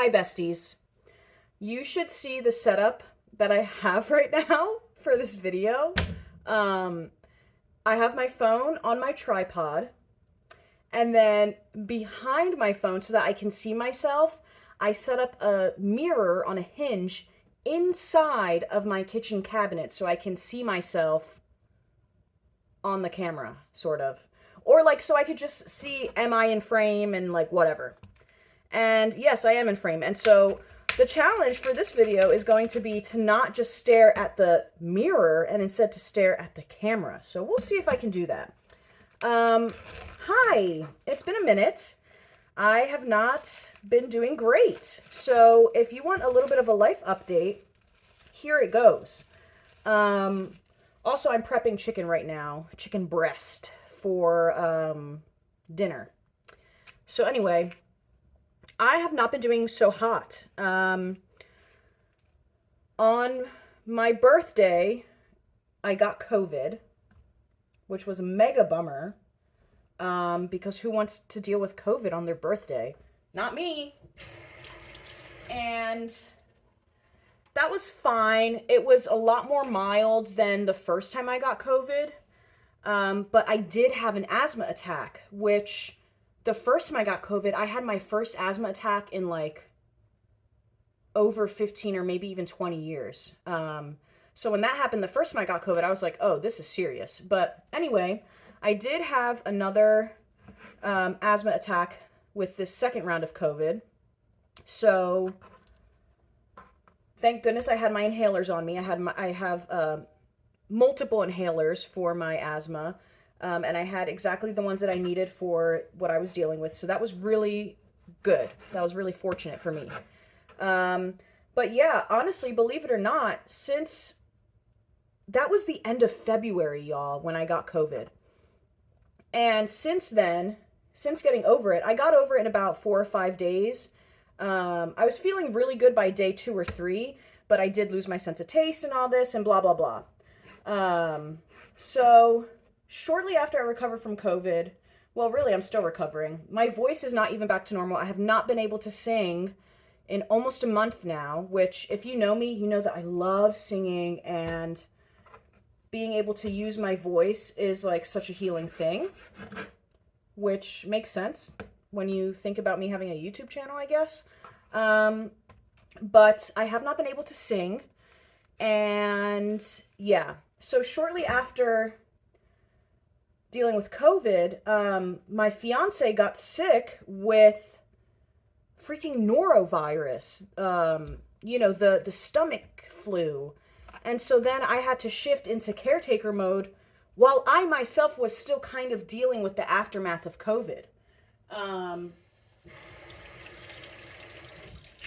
Hi, besties. You should see the setup that I have right now for this video. Um, I have my phone on my tripod, and then behind my phone, so that I can see myself, I set up a mirror on a hinge inside of my kitchen cabinet so I can see myself on the camera, sort of. Or, like, so I could just see, am I in frame and, like, whatever. And yes, I am in frame. And so the challenge for this video is going to be to not just stare at the mirror and instead to stare at the camera. So we'll see if I can do that. Hi, it's been a minute. I have not been doing great. So if you want a little bit of a life update, here it goes. Also, I'm prepping chicken right now, chicken breast for dinner. So anyway, I have not been doing so hot. On my birthday, I got COVID, which was a mega bummer. Because who wants to deal with COVID on their birthday? Not me. And that was fine. It was a lot more mild than the first time I got COVID. But I did have an asthma attack, which the first time I got COVID, I had my first asthma attack in like over 15 or maybe even 20 years. So when that happened, the first time I got COVID, I was like, oh, this is serious. But anyway, I did have another asthma attack with this second round of COVID. So thank goodness I had my inhalers on me. I have multiple inhalers for my asthma. And I had exactly the ones that I needed for what I was dealing with. So that was really good. That was really fortunate for me. But yeah, honestly, believe it or not, since that was the end of February, y'all, when I got COVID. And since then, since getting over it, I got over it in about 4 or 5 days. I was feeling really good by day 2 or 3, but I did lose my sense of taste and all this and blah, blah, blah. So shortly after I recovered from COVID, well, really, I'm still recovering. My voice is not even back to normal. I have not been able to sing in almost a month now, which if you know me, you know that I love singing, and being able to use my voice is like such a healing thing, which makes sense when you think about me having a YouTube channel, I guess. But I have not been able to sing. And yeah, so shortly after dealing with COVID, my fiance got sick with freaking norovirus, the stomach flu. And so then I had to shift into caretaker mode while I myself was still kind of dealing with the aftermath of COVID.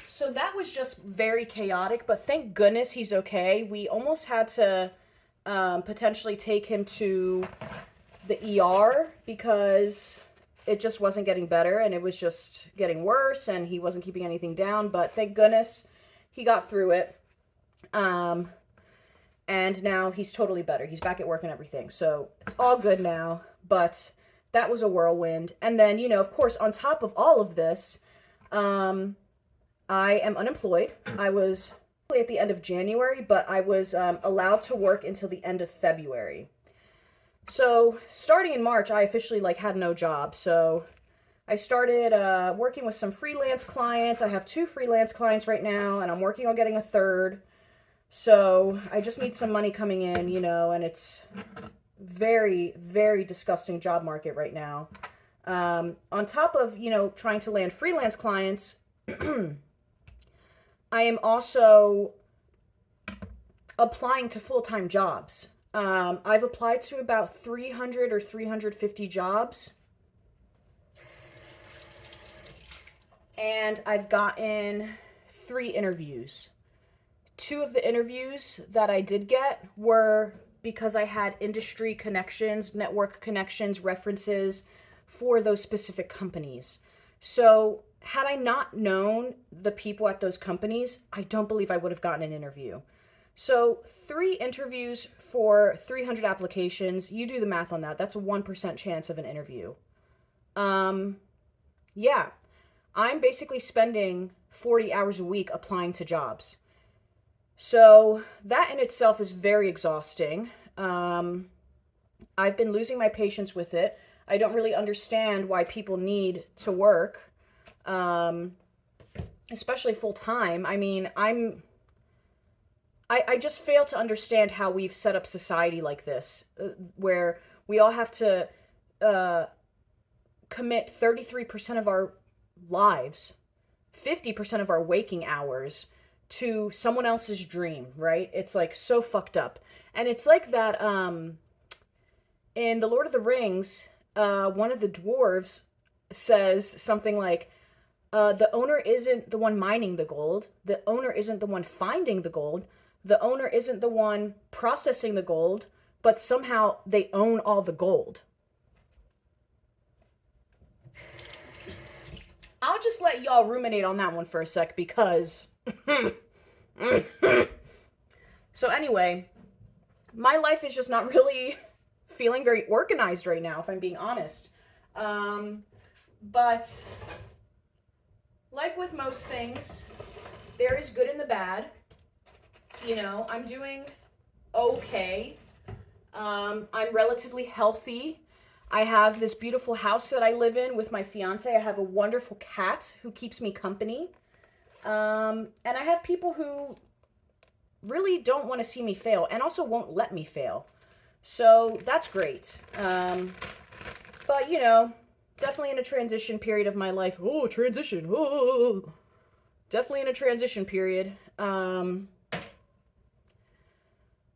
So that was just very chaotic, but thank goodness he's okay. We almost had to potentially take him to the ER because it just wasn't getting better and it was just getting worse and he wasn't keeping anything down, but thank goodness he got through it. And now he's totally better. He's back at work and everything. So it's all good now, but that was a whirlwind. And then, of course, on top of all of this, I am unemployed. I was at the end of January, but I was allowed to work until the end of February. So starting in March, I officially had no job. So I started working with some freelance clients. I have 2 freelance clients right now, and I'm working on getting a third. So I just need some money coming in, and it's very, very disgusting job market right now. On top of, trying to land freelance clients, I am also applying to full-time jobs. I've applied to about 300 or 350 jobs. And I've gotten 3 interviews. 2 of the interviews that I did get were because I had industry connections, network connections, references for those specific companies. So had I not known the people at those companies, I don't believe I would have gotten an interview. So 3 interviews for 300 applications. You do the math on that. That's a 1% chance of an interview. Yeah, I'm basically spending 40 hours a week applying to jobs. So that in itself is very exhausting. I've been losing my patience with it. I don't really understand why people need to work, especially full time. I mean, I just fail to understand how we've set up society like this, where we all have to commit 33% of our lives, 50% of our waking hours to someone else's dream, right? It's like so fucked up. And it's like that in The Lord of the Rings, one of the dwarves says something like, the owner isn't the one mining the gold. The owner isn't the one finding the gold. The owner isn't the one processing the gold, but somehow they own all the gold. I'll just let y'all ruminate on that one for a sec because... So anyway, my life is just not really feeling very organized right now, if I'm being honest. But like with most things, there is good in the bad. You know, I'm doing okay. I'm relatively healthy. I have this beautiful house that I live in with my fiance. I have a wonderful cat who keeps me company. And I have people who really don't want to see me fail and also won't let me fail. So that's great. But, you know, definitely in a transition period of my life. Oh, transition. Oh. Definitely in a transition period.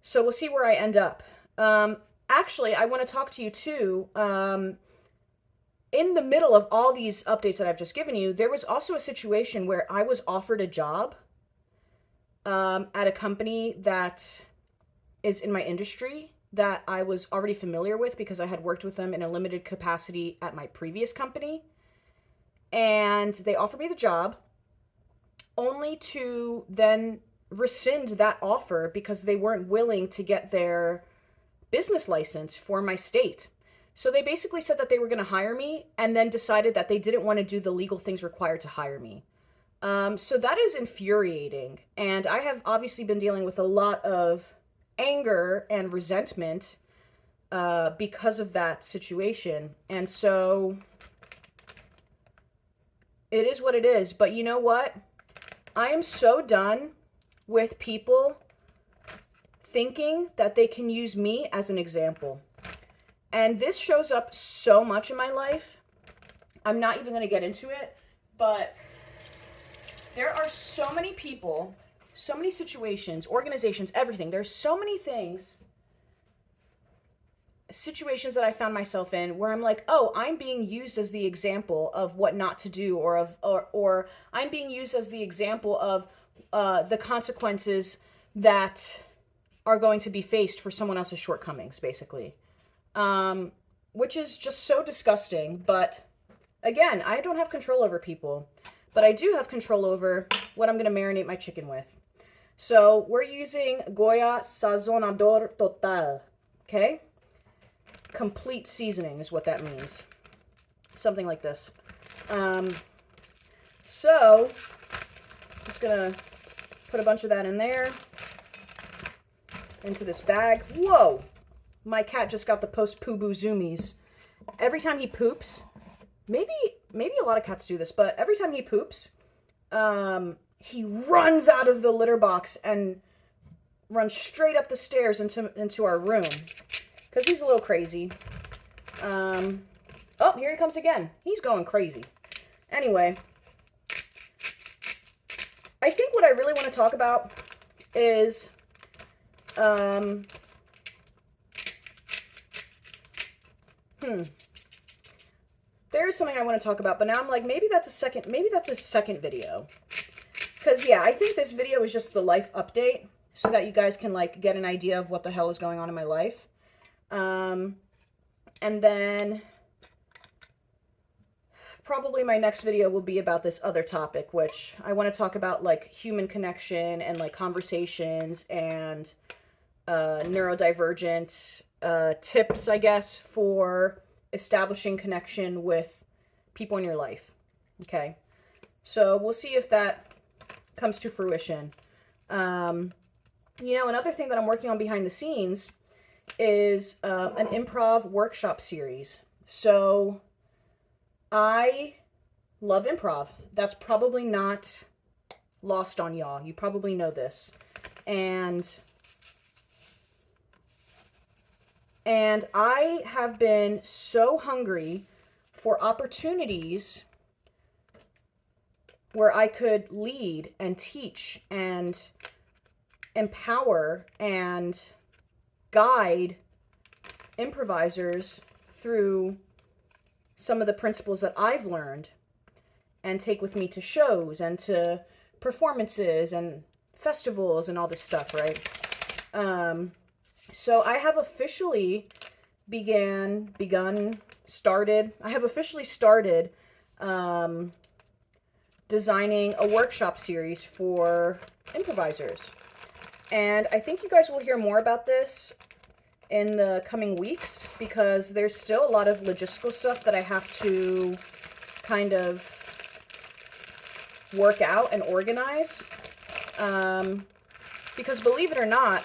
So we'll see where I end up. Actually, I want to talk to you too. In the middle of all these updates that I've just given you, there was also a situation where I was offered a job at a company that is in my industry that I was already familiar with because I had worked with them in a limited capacity at my previous company. And they offered me the job only to then rescind that offer because they weren't willing to get their business license for my state. So they basically said that they were going to hire me and then decided that they didn't want to do the legal things required to hire me. So that is infuriating. And I have obviously been dealing with a lot of anger and resentment because of that situation. And so it is what it is. But you know what? I am so done with people thinking that they can use me as an example. And this shows up so much in my life. I'm not even going to get into it, but there are so many people, so many situations, organizations, everything. There's so many things, situations that I found myself in where I'm like, oh, I'm being used as the example of what not to do, or I'm being used as the example of the consequences that are going to be faced for someone else's shortcomings, basically. Which is just so disgusting. But again, I don't have control over people, but I do have control over what I'm going to marinate my chicken with. So we're using Goya Sazonador Total, okay? Complete seasoning is what that means. Something like this. So just going to put a bunch of that in there, into this bag. Whoa! My cat just got the post-poo-boo zoomies. Every time he poops, maybe a lot of cats do this, but every time he poops, he runs out of the litter box and runs straight up the stairs into our room. Because he's a little crazy. Oh, here he comes again. He's going crazy. Anyway, I think what I really want to talk about is there is something I want to talk about, but now I'm like, maybe that's a second video. Because, yeah, I think this video is just the life update so that you guys can, like, get an idea of what the hell is going on in my life. And then probably my next video will be about this other topic, which I want to talk about, like, human connection and, like, conversations and neurodivergent tips, I guess, for establishing connection with people in your life. Okay, so we'll see if that comes to fruition. You know, another thing that I'm working on behind the scenes is an improv workshop series. So I love improv. That's probably not lost on y'all. You probably know this. And I have been so hungry for opportunities where I could lead and teach and empower and guide improvisers through some of the principles that I've learned and take with me to shows and to performances and festivals and all this stuff, right? So I have officially started designing a workshop series for improvisers. And I think you guys will hear more about this in the coming weeks because there's still a lot of logistical stuff that I have to kind of work out and organize. Because believe it or not,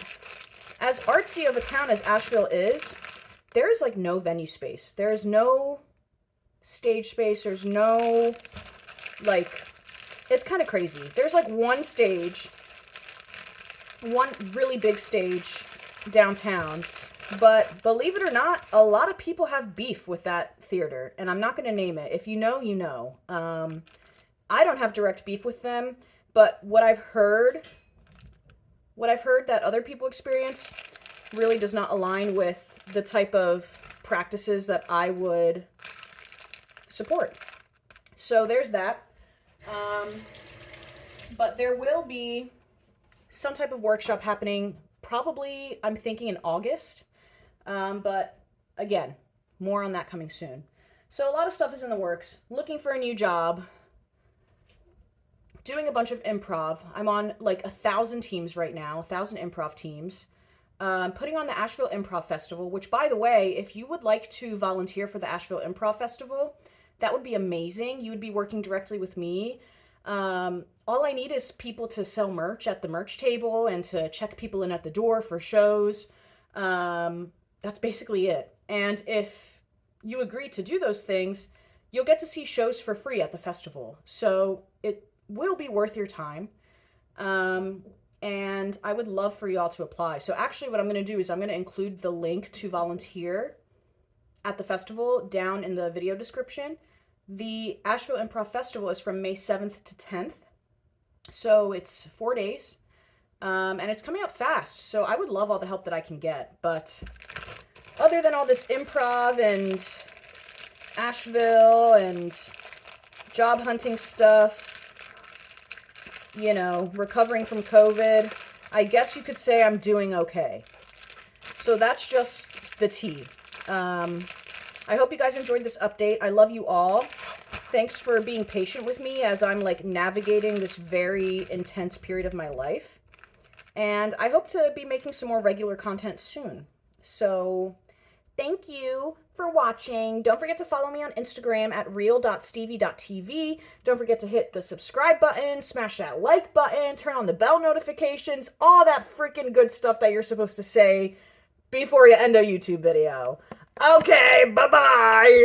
as artsy of a town as Asheville is, there is like no venue space. There is no stage space. There's no, like, it's kind of crazy. There's like one really big stage downtown. But believe it or not, a lot of people have beef with that theater. And I'm not going to name it. If you know, you know. I don't have direct beef with them. But what I've heard that other people experience really does not align with the type of practices that I would support. So there's that. But there will be some type of workshop happening, probably, I'm thinking in August. But again, more on that coming soon. So a lot of stuff is in the works. Looking for a new job. Doing a bunch of improv. I'm on like 1,000 teams right now, 1,000 improv teams. Putting on the Asheville Improv Festival, which, by the way, if you would like to volunteer for the Asheville Improv Festival, that would be amazing. You would be working directly with me. All I need is people to sell merch at the merch table and to check people in at the door for shows. That's basically it. And if you agree to do those things, you'll get to see shows for free at the festival. So it will be worth your time. And I would love for y'all to apply. So actually what I'm going to do is I'm going to include the link to volunteer at the festival down in the video description. The Asheville Improv Festival is from May 7th to 10th. So it's 4 days. And it's coming up fast. So I would love all the help that I can get. But other than all this improv and Asheville and job hunting stuff, you know, recovering from COVID, I guess you could say I'm doing okay. So that's just the tea. I hope you guys enjoyed this update. I love you all. Thanks for being patient with me as I'm like navigating this very intense period of my life. And I hope to be making some more regular content soon. So thank you for watching. Don't forget to follow me on Instagram at real.stevie.tv. Don't forget to hit the subscribe button, smash that like button, turn on the bell notifications, all that freaking good stuff that you're supposed to say before you end a YouTube video. Okay, bye-bye.